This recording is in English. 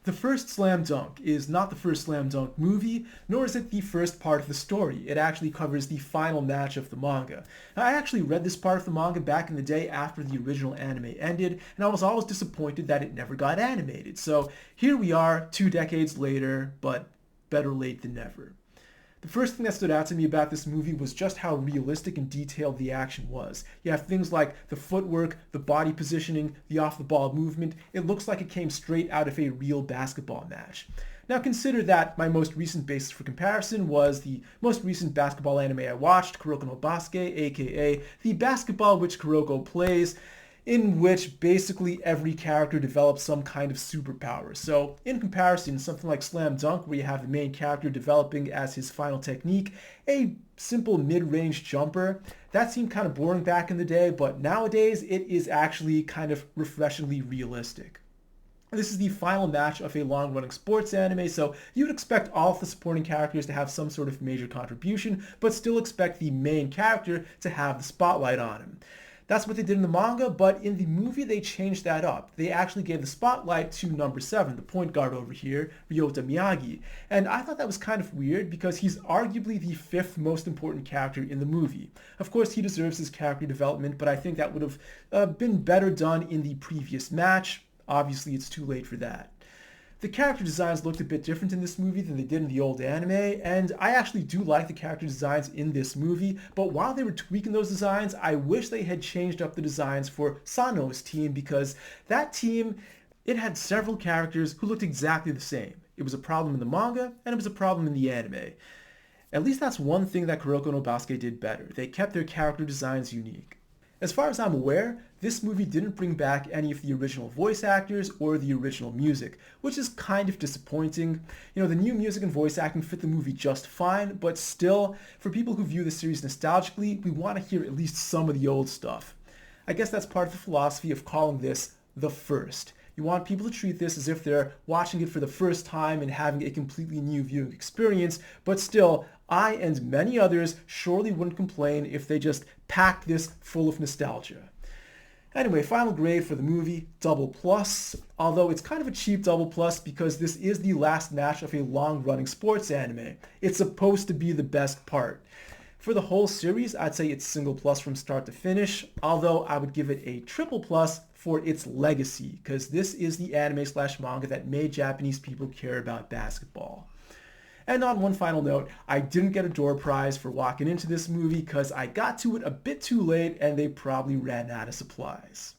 The first Slam Dunk is not the first Slam Dunk movie, nor is it the first part of the story. It actually covers the final match of the manga. Now, I actually read this part of the manga back in the day after the original anime ended, and I was always disappointed that it never got animated. So here we are, 2 decades later, but better late than never. The first thing that stood out to me about this movie was just how realistic and detailed the action was. You have things like the footwork, the body positioning, the off-the-ball movement. It looks like it came straight out of a real basketball match. Now consider that my most recent basis for comparison was the most recent basketball anime I watched, Kuroko no Basket, aka the basketball which Kuroko plays, in which basically every character develops some kind of superpower. So in comparison, something like Slam Dunk, where you have the main character developing as his final technique a simple mid-range jumper, that seemed kind of boring back in the day, but nowadays it is actually kind of refreshingly realistic. This is the final match of a long-running sports anime, so you'd expect all of the supporting characters to have some sort of major contribution, but still expect the main character to have the spotlight on him. That's what they did in the manga, but in the movie they changed that up. They actually gave the spotlight to number 7, the point guard over here, Ryota Miyagi. And I thought that was kind of weird because he's arguably the 5th most important character in the movie. Of course, he deserves his character development, but I think that would have been better done in the previous match. Obviously, it's too late for that. The character designs looked a bit different in this movie than they did in the old anime, and I actually do like the character designs in this movie, but while they were tweaking those designs, I wish they had changed up the designs for Sano's team because that team, it had several characters who looked exactly the same. It was a problem in the manga, and it was a problem in the anime. At least that's one thing that Kuroko no Basuke did better. They kept their character designs unique. As far as I'm aware, this movie didn't bring back any of the original voice actors or the original music, which is kind of disappointing. The new music and voice acting fit the movie just fine, but still, for people who view the series nostalgically, we want to hear at least some of the old stuff. I guess that's part of the philosophy of calling this the first. You want people to treat this as if they're watching it for the first time and having a completely new viewing experience, but still, I and many others surely wouldn't complain if they just packed this full of nostalgia. Anyway, final grade for the movie, double plus, although it's kind of a cheap double plus because this is the last match of a long-running sports anime. It's supposed to be the best part. For the whole series, I'd say it's single plus from start to finish, although I would give it a triple plus for its legacy, because this is the anime/manga that made Japanese people care about basketball. And on one final note, I didn't get a door prize for walking into this movie because I got to it a bit too late and they probably ran out of supplies.